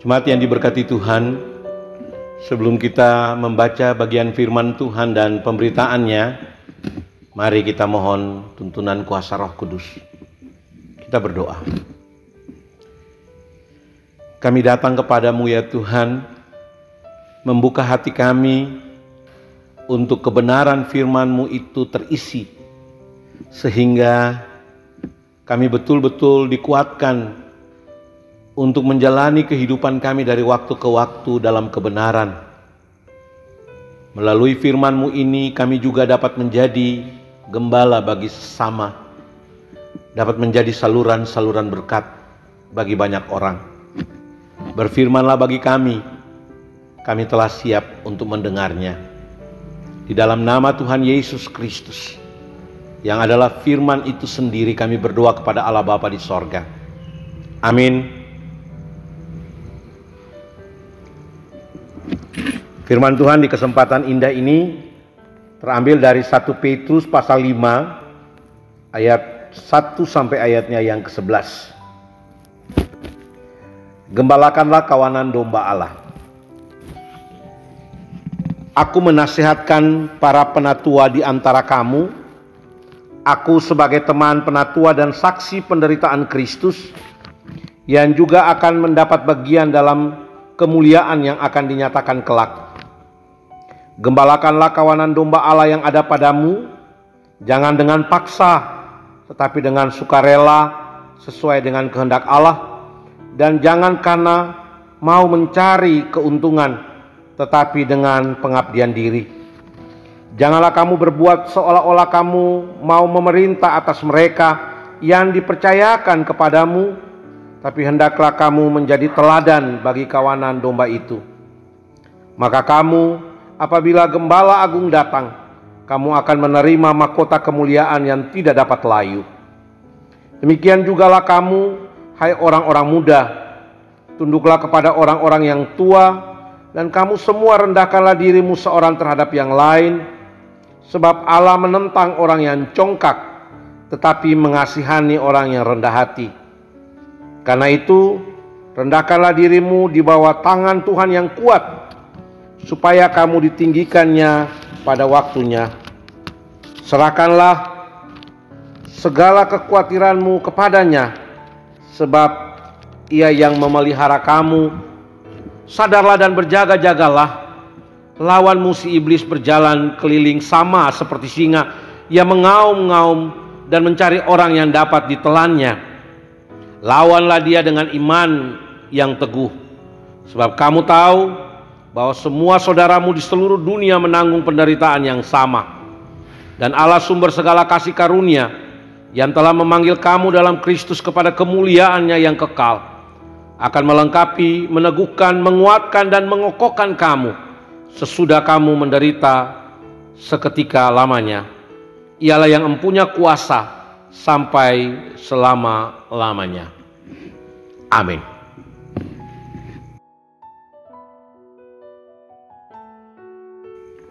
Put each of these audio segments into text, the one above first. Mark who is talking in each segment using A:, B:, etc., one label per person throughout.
A: Jemaat yang diberkati Tuhan, sebelum kita membaca bagian firman Tuhan dan pemberitaannya, mari kita mohon tuntunan kuasa Roh Kudus. Kita berdoa. Kami datang kepadamu ya Tuhan, membuka hati kami untuk kebenaran firman-Mu itu terisi, sehingga kami betul-betul dikuatkan untuk menjalani kehidupan kami dari waktu ke waktu dalam kebenaran. Melalui firman-Mu ini kami juga dapat menjadi gembala bagi sesama, dapat menjadi saluran-saluran berkat bagi banyak orang. Berfirmanlah bagi kami telah siap untuk mendengarnya. Di dalam nama Tuhan Yesus Kristus, yang adalah firman itu sendiri, kami berdoa kepada Allah Bapa di sorga. Amin. Firman Tuhan di kesempatan indah ini terambil dari 1 Petrus pasal 5 ayat 1 sampai ayatnya yang ke-11. Gembalakanlah kawanan domba Allah. Aku menasihatkan para penatua di antara kamu, aku sebagai teman penatua dan saksi penderitaan Kristus, yang juga akan mendapat bagian dalam kemuliaan yang akan dinyatakan kelak. Gembalakanlah kawanan domba Allah yang ada padamu, jangan dengan paksa, tetapi dengan sukarela sesuai dengan kehendak Allah, dan jangan karena mau mencari keuntungan, tetapi dengan pengabdian diri. Janganlah kamu berbuat seolah-olah kamu mau memerintah atas mereka yang dipercayakan kepadamu, tapi hendaklah kamu menjadi teladan bagi kawanan domba itu. Maka kamu, apabila Gembala Agung datang, kamu akan menerima mahkota kemuliaan yang tidak dapat layu. Demikian jugalah kamu, hai orang-orang muda, tunduklah kepada orang-orang yang tua, dan kamu semua rendahkanlah dirimu seorang terhadap yang lain, sebab Allah menentang orang yang congkak, tetapi mengasihani orang yang rendah hati. Karena itu, rendahkanlah dirimu di bawah tangan Tuhan yang kuat, supaya kamu ditinggikannya pada waktunya. Serahkanlah segala kekhawatiranmu kepadanya, sebab Ia yang memelihara kamu. Sadarlah dan berjaga-jagalah. Lawan musuh iblis berjalan keliling sama seperti singa. Ia mengaum-ngaum dan mencari orang yang dapat ditelannya. Lawanlah dia dengan iman yang teguh, sebab kamu tahu bahwa semua saudaramu di seluruh dunia menanggung penderitaan yang sama. Dan Allah sumber segala kasih karunia, yang telah memanggil kamu dalam Kristus kepada kemuliaan-Nya yang kekal, akan melengkapi, meneguhkan, menguatkan, dan mengokohkan kamu sesudah kamu menderita seketika lamanya. Ialah yang empunya kuasa sampai selama-lamanya. Amin.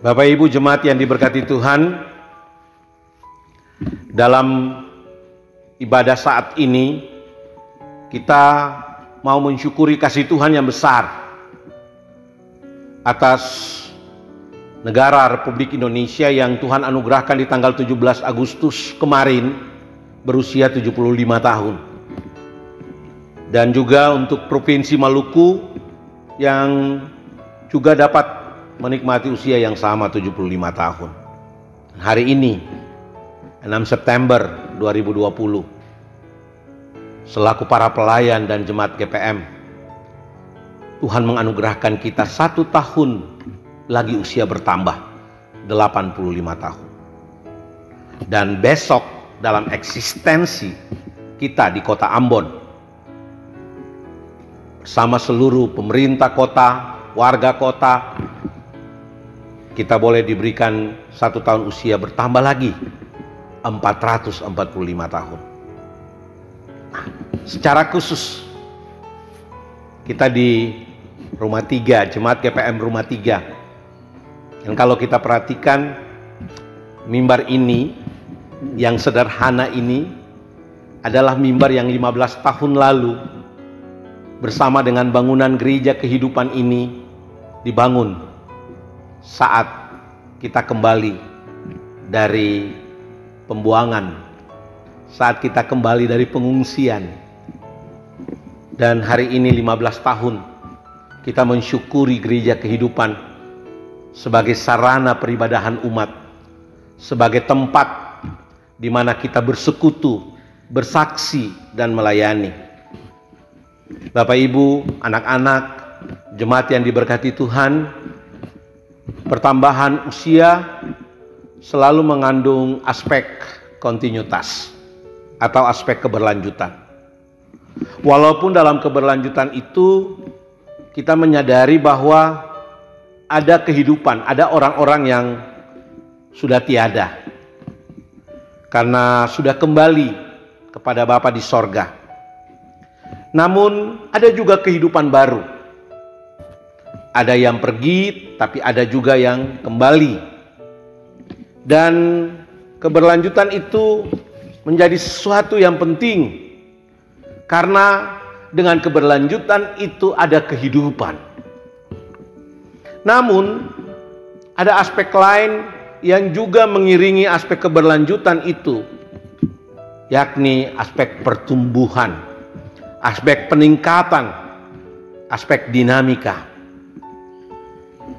A: Bapak Ibu jemaat yang diberkati Tuhan, dalam ibadah saat ini kita mau mensyukuri kasih Tuhan yang besar atas negara Republik Indonesia yang Tuhan anugerahkan di tanggal 17 Agustus kemarin berusia 75 tahun. Dan juga untuk Provinsi Maluku yang juga dapat menikmati usia yang sama 75 tahun. Hari ini 6 September 2020, selaku para pelayan dan jemaat GPM, Tuhan menganugerahkan kita 1 tahun lagi usia bertambah 85 tahun. Dan besok dalam eksistensi kita di kota Ambon, bersama seluruh pemerintah kota, warga kota, kita boleh diberikan 1 tahun usia bertambah lagi 445 tahun. Secara khusus kita di Rumah 3, Jemaat GPM Rumah 3. Dan kalau kita perhatikan mimbar ini yang sederhana ini adalah mimbar yang 15 tahun lalu bersama dengan bangunan gereja kehidupan ini dibangun saat kita kembali dari pembuangan, saat kita kembali dari pengungsian. Dan hari ini 15 tahun kita mensyukuri gereja kehidupan sebagai sarana peribadahan umat, sebagai tempat di mana kita bersekutu, bersaksi, dan melayani. Bapak, Ibu, anak-anak, jemaat yang diberkati Tuhan, pertambahan usia selalu mengandung aspek kontinuitas atau aspek keberlanjutan. Walaupun dalam keberlanjutan itu kita menyadari bahwa ada kehidupan, ada orang-orang yang sudah tiada karena sudah kembali kepada Bapa di sorga. Namun ada juga kehidupan baru. Ada yang pergi, tapi ada juga yang kembali. Dan keberlanjutan itu menjadi sesuatu yang penting, karena dengan keberlanjutan itu ada kehidupan. Namun ada aspek lain yang juga mengiringi aspek keberlanjutan itu, yakni aspek pertumbuhan, aspek peningkatan, aspek dinamika.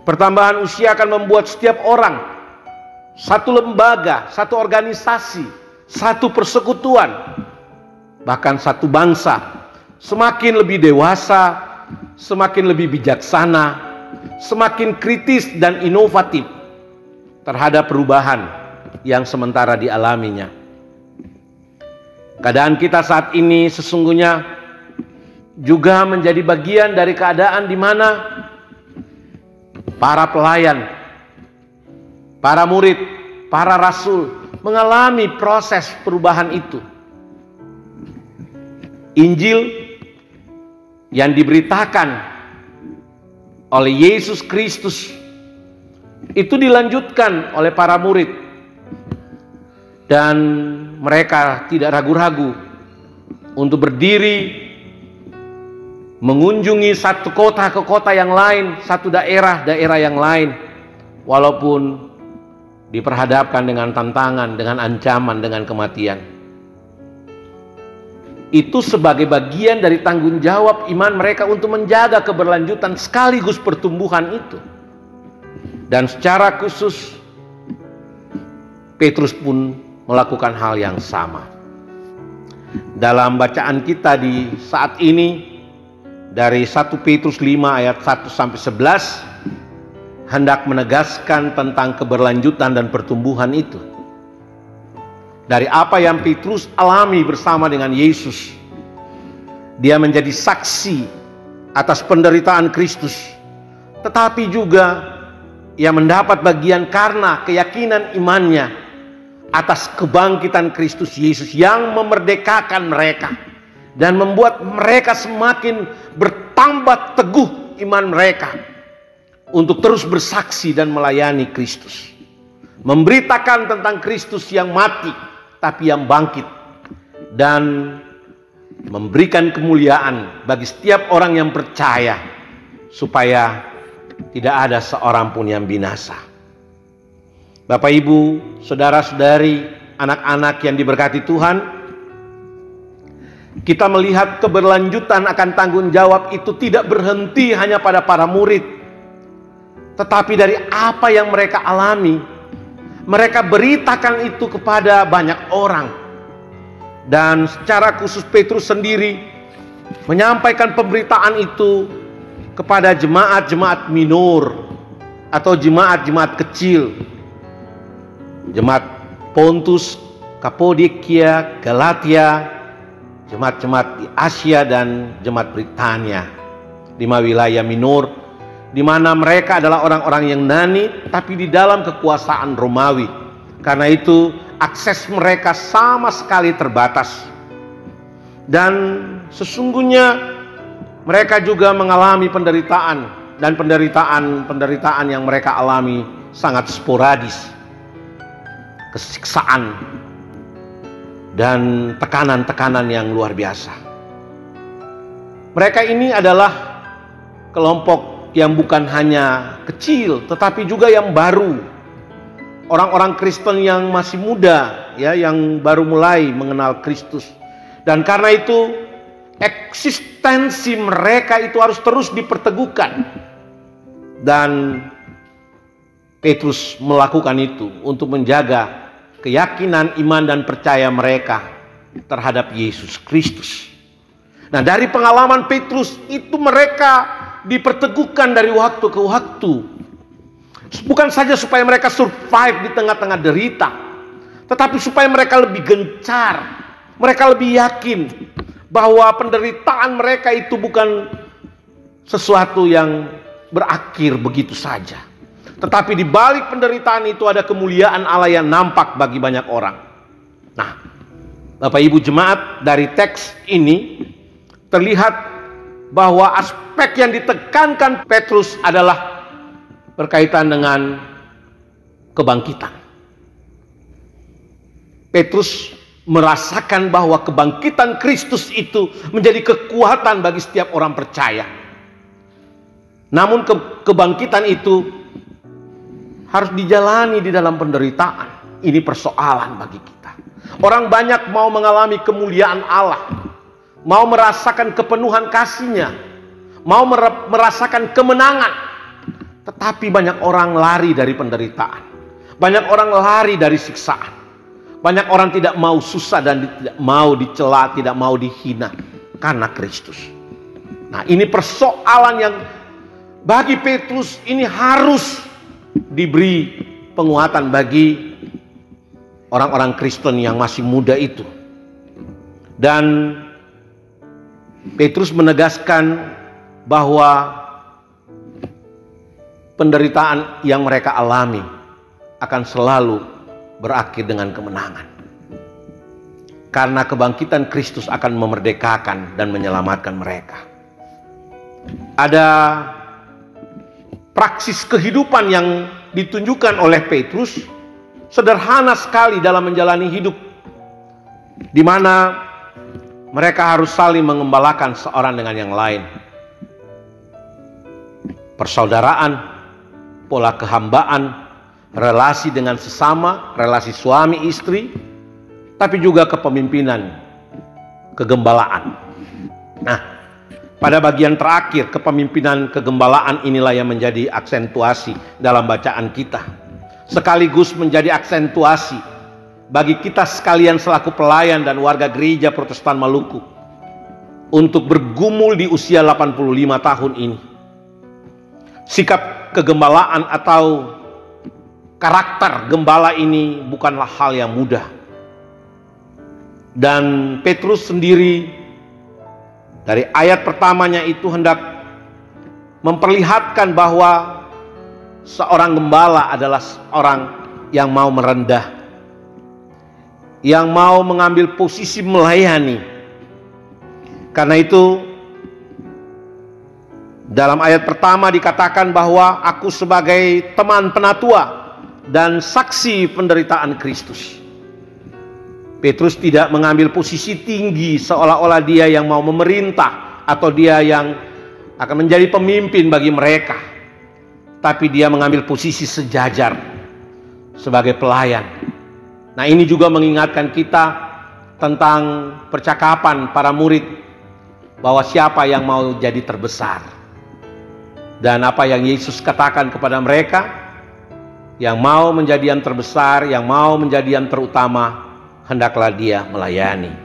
A: Pertambahan usia akan membuat setiap orang, satu lembaga, satu organisasi, satu persekutuan, bahkan satu bangsa semakin lebih dewasa, semakin lebih bijaksana, semakin kritis dan inovatif terhadap perubahan yang sementara dialaminya. Keadaan kita saat ini sesungguhnya juga menjadi bagian dari keadaan di mana para pelayan, para murid, para rasul mengalami proses perubahan itu. Injil yang diberitakan oleh Yesus Kristus itu dilanjutkan oleh para murid, dan mereka tidak ragu-ragu untuk berdiri mengunjungi satu kota ke kota yang lain, satu daerah yang lain, walaupun diperhadapkan dengan tantangan, dengan ancaman, dengan kematian. Itu sebagai bagian dari tanggung jawab iman mereka untuk menjaga keberlanjutan sekaligus pertumbuhan itu. Dan secara khusus Petrus pun melakukan hal yang sama. Dalam bacaan kita di saat ini dari 1 Petrus 5 ayat 1 sampai 11 hendak menegaskan tentang keberlanjutan dan pertumbuhan itu. Dari apa yang Petrus alami bersama dengan Yesus, dia menjadi saksi atas penderitaan Kristus, tetapi juga ia mendapat bagian karena keyakinan imannya atas kebangkitan Kristus Yesus yang memerdekakan mereka dan membuat mereka semakin bertambah teguh iman mereka untuk terus bersaksi dan melayani Kristus, memberitakan tentang Kristus yang mati tapi yang bangkit, dan memberikan kemuliaan bagi setiap orang yang percaya, supaya tidak ada seorang pun yang binasa. Bapak, Ibu, saudara-saudari, anak-anak yang diberkati Tuhan, kita melihat keberlanjutan akan tanggung jawab itu tidak berhenti hanya pada para murid, tetapi dari apa yang mereka alami, mereka beritakan itu kepada banyak orang. Dan secara khusus Petrus sendiri menyampaikan pemberitaan itu kepada jemaat-jemaat minor atau jemaat-jemaat kecil, jemaat Pontus, Kapodokia, Galatia, jemaat-jemaat di Asia, dan jemaat Britania, 5 wilayah minor, di mana mereka adalah orang-orang yang nani tapi di dalam kekuasaan Romawi. Karena itu akses mereka sama sekali terbatas. Dan sesungguhnya mereka juga mengalami penderitaan, dan penderitaan yang mereka alami sangat sporadis. Kesiksaan dan tekanan-tekanan yang luar biasa. Mereka ini adalah kelompok yang bukan hanya kecil, tetapi juga yang baru. Orang-orang Kristen yang masih muda, ya, yang baru mulai mengenal Kristus. Dan karena itu, eksistensi mereka itu harus terus diperteguhkan. Dan Petrus melakukan itu untuk menjaga keyakinan, iman, dan percaya mereka terhadap Yesus Kristus. Nah, dari pengalaman Petrus itu mereka diperteguhkan dari waktu ke waktu. Bukan saja supaya mereka survive di tengah-tengah derita, tetapi supaya mereka lebih gencar, mereka lebih yakin bahwa penderitaan mereka itu bukan sesuatu yang berakhir begitu saja. Tetapi di balik penderitaan itu ada kemuliaan Allah yang nampak bagi banyak orang. Nah, Bapak Ibu jemaat, dari teks ini terlihat bahwa aspek yang ditekankan Petrus adalah berkaitan dengan kebangkitan. Petrus merasakan bahwa kebangkitan Kristus itu menjadi kekuatan bagi setiap orang percaya. Namun kebangkitan itu harus dijalani di dalam penderitaan. Ini persoalan bagi kita. Orang banyak mau mengalami kemuliaan Allah, mau merasakan kepenuhan kasih-Nya, mau merasakan kemenangan. Tetapi banyak orang lari dari penderitaan. Banyak orang lari dari siksaan. Banyak orang tidak mau susah dan tidak mau dicela, tidak mau dihina karena Kristus. Nah, ini persoalan yang bagi Petrus ini harus diberi penguatan bagi orang-orang Kristen yang masih muda itu. Dan Petrus menegaskan bahwa penderitaan yang mereka alami akan selalu berakhir dengan kemenangan. Karena kebangkitan Kristus akan memerdekakan dan menyelamatkan mereka. Ada praksis kehidupan yang ditunjukkan oleh Petrus, sederhana sekali dalam menjalani hidup, di mana mereka harus saling mengembalakan seorang dengan yang lain. Persaudaraan, pola kehambaan, relasi dengan sesama, relasi suami istri, tapi juga kepemimpinan, kegembalaan. Nah, pada bagian terakhir, kepemimpinan kegembalaan inilah yang menjadi aksentuasi dalam bacaan kita. Sekaligus menjadi aksentuasi bagi kita sekalian selaku pelayan dan warga gereja Protestan Maluku untuk bergumul di usia 85 tahun ini. Sikap kegembalaan atau karakter gembala ini bukanlah hal yang mudah. Dan Petrus sendiri dari ayat pertamanya itu hendak memperlihatkan bahwa seorang gembala adalah seorang yang mau merendah, yang mau mengambil posisi melayani. Karena itu dalam ayat pertama dikatakan bahwa aku sebagai teman penatua dan saksi penderitaan Kristus. Petrus tidak mengambil posisi tinggi seolah-olah dia yang mau memerintah atau dia yang akan menjadi pemimpin bagi mereka. Tapi dia mengambil posisi sejajar sebagai pelayan. Nah, ini juga mengingatkan kita tentang percakapan para murid bahwa siapa yang mau jadi terbesar. Dan apa yang Yesus katakan kepada mereka, yang mau menjadi yang terbesar, yang mau menjadi yang terutama, hendaklah dia melayani.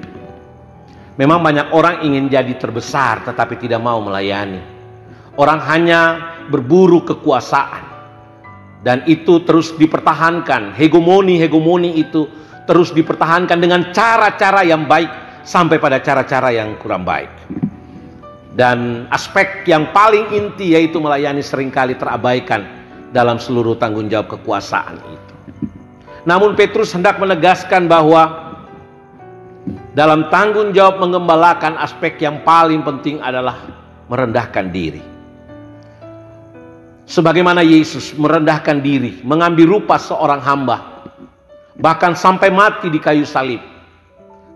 A: Memang banyak orang ingin jadi terbesar tetapi tidak mau melayani. Orang hanya berburu kekuasaan. Dan itu terus dipertahankan. Hegemoni itu terus dipertahankan dengan cara-cara yang baik sampai pada cara-cara yang kurang baik. Dan aspek yang paling inti yaitu melayani seringkali terabaikan dalam seluruh tanggung jawab kekuasaan itu. Namun Petrus hendak menegaskan bahwa dalam tanggung jawab mengembalakan, aspek yang paling penting adalah merendahkan diri. Sebagaimana Yesus merendahkan diri, mengambil rupa seorang hamba, bahkan sampai mati di kayu salib.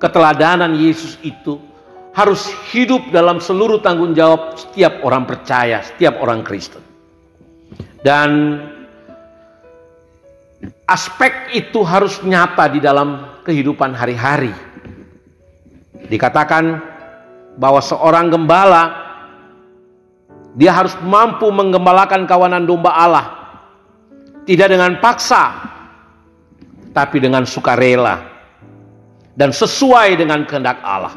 A: Keteladanan Yesus itu harus hidup dalam seluruh tanggung jawab setiap orang percaya, setiap orang Kristen. Dan aspek itu harus nyata di dalam kehidupan hari-hari. Dikatakan bahwa seorang gembala, dia harus mampu menggembalakan kawanan domba Allah, tidak dengan paksa, tapi dengan sukarela dan sesuai dengan kehendak Allah.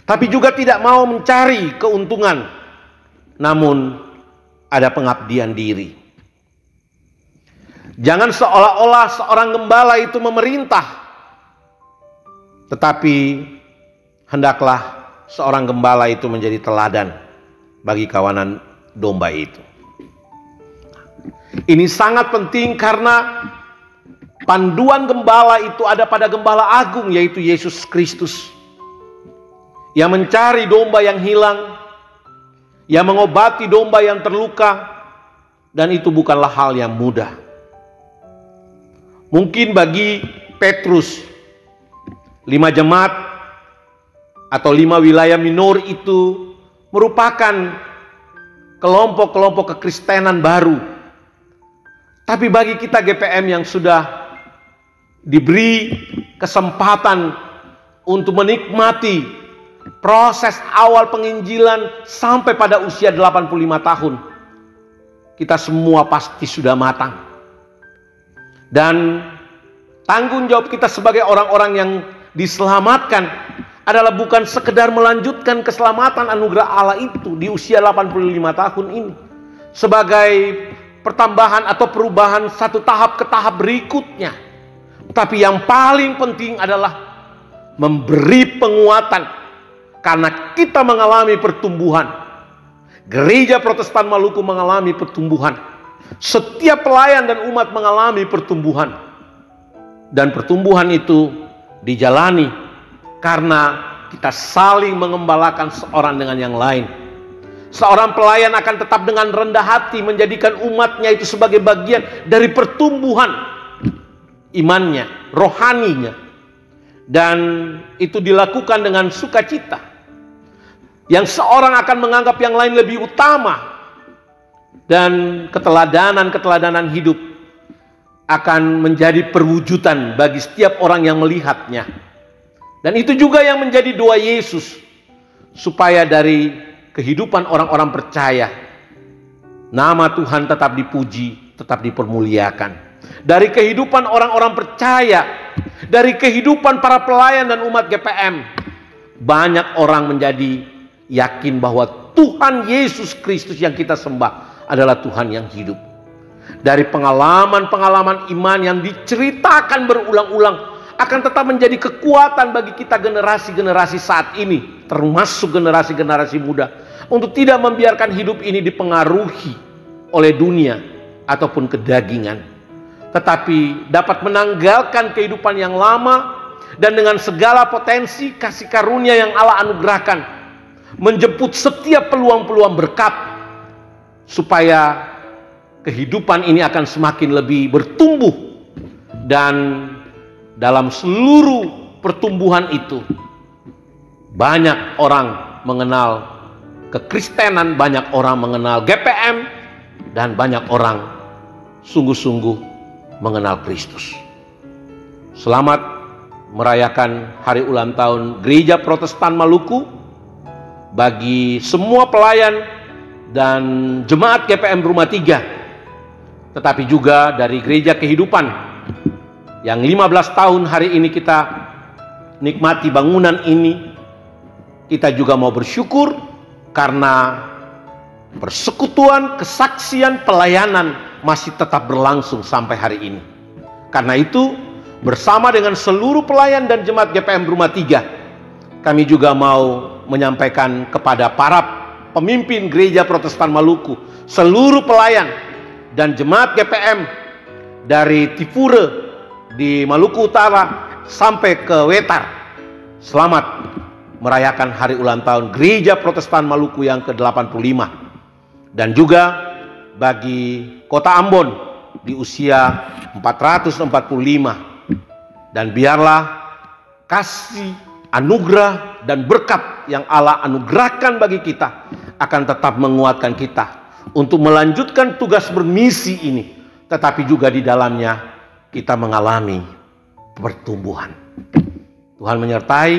A: Tapi juga tidak mau mencari keuntungan, namun ada pengabdian diri. Jangan seolah-olah seorang gembala itu memerintah, tetapi hendaklah seorang gembala itu menjadi teladan bagi kawanan domba itu. Ini sangat penting karena panduan gembala itu ada pada gembala agung, yaitu Yesus Kristus, yang mencari domba yang hilang, yang mengobati domba yang terluka, dan itu bukanlah hal yang mudah. Mungkin bagi Petrus, 5 jemaat atau 5 wilayah minor itu merupakan kelompok-kelompok kekristenan baru. Tapi bagi kita GPM yang sudah diberi kesempatan untuk menikmati proses awal penginjilan sampai pada usia 85 tahun, kita semua pasti sudah matang. Dan tanggung jawab kita sebagai orang-orang yang diselamatkan adalah bukan sekedar melanjutkan keselamatan anugerah Allah itu di usia 85 tahun ini sebagai pertambahan atau perubahan satu tahap ke tahap berikutnya. Tapi yang paling penting adalah memberi penguatan, karena kita mengalami pertumbuhan. Gereja Protestan Maluku mengalami pertumbuhan. Setiap pelayan dan umat mengalami pertumbuhan. Dan pertumbuhan itu dijalani karena kita saling mengembalakan seorang dengan yang lain. Seorang pelayan akan tetap dengan rendah hati menjadikan umatnya itu sebagai bagian dari pertumbuhan imannya, rohaninya. Dan itu dilakukan dengan sukacita. Yang seorang akan menganggap yang lain lebih utama. Dan keteladanan hidup akan menjadi perwujudan bagi setiap orang yang melihatnya. Dan itu juga yang menjadi doa Yesus, supaya dari kehidupan orang-orang percaya, nama Tuhan tetap dipuji, tetap dipermuliakan. Dari kehidupan orang-orang percaya, dari kehidupan para pelayan dan umat GPM, banyak orang menjadi yakin bahwa Tuhan Yesus Kristus yang kita sembah adalah Tuhan yang hidup. Dari pengalaman-pengalaman iman yang diceritakan berulang-ulang akan tetap menjadi kekuatan bagi kita generasi-generasi saat ini, termasuk generasi-generasi muda, untuk tidak membiarkan hidup ini dipengaruhi oleh dunia ataupun kedagingan, tetapi dapat menanggalkan kehidupan yang lama dan dengan segala potensi kasih karunia yang Allah anugerahkan, menjemput setiap peluang-peluang berkat, supaya kehidupan ini akan semakin lebih bertumbuh. Dan dalam seluruh pertumbuhan itu, banyak orang mengenal kekristenan, banyak orang mengenal GPM, dan banyak orang sungguh-sungguh mengenal Kristus. Selamat merayakan hari ulang tahun Gereja Protestan Maluku bagi semua pelayan dan jemaat GPM Rumah 3, tetapi juga dari Gereja Kehidupan yang 15 tahun hari ini kita nikmati bangunan ini. Kita juga mau bersyukur karena persekutuan, kesaksian, pelayanan masih tetap berlangsung sampai hari ini. Karena itu, bersama dengan seluruh pelayan dan jemaat GPM Rumah 3, kami juga mau menyampaikan kepada para pemimpin Gereja Protestan Maluku, seluruh pelayan dan jemaat GPM dari Tifure di Maluku Utara sampai ke Wetar, selamat merayakan hari ulang tahun Gereja Protestan Maluku yang ke-85. Dan juga bagi Kota Ambon di usia 445. Dan biarlah kasih anugerah dan berkat yang Allah anugerahkan bagi kita akan tetap menguatkan kita untuk melanjutkan tugas bermisi ini. Tetapi juga di dalamnya kita mengalami pertumbuhan. Tuhan menyertai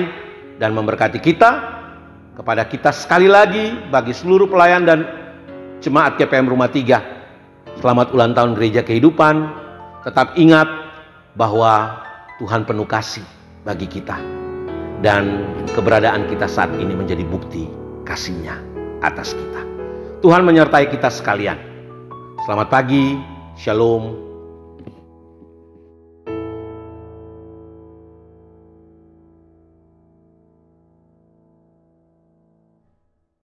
A: dan memberkati kita. Kepada kita sekali lagi, bagi seluruh pelayan dan jemaat GPM Rumah 3, selamat ulang tahun Gereja Kehidupan. Tetap ingat bahwa Tuhan penuh kasih bagi kita, dan keberadaan kita saat ini menjadi bukti kasih-Nya atas kita. Tuhan menyertai kita sekalian. Selamat pagi, shalom.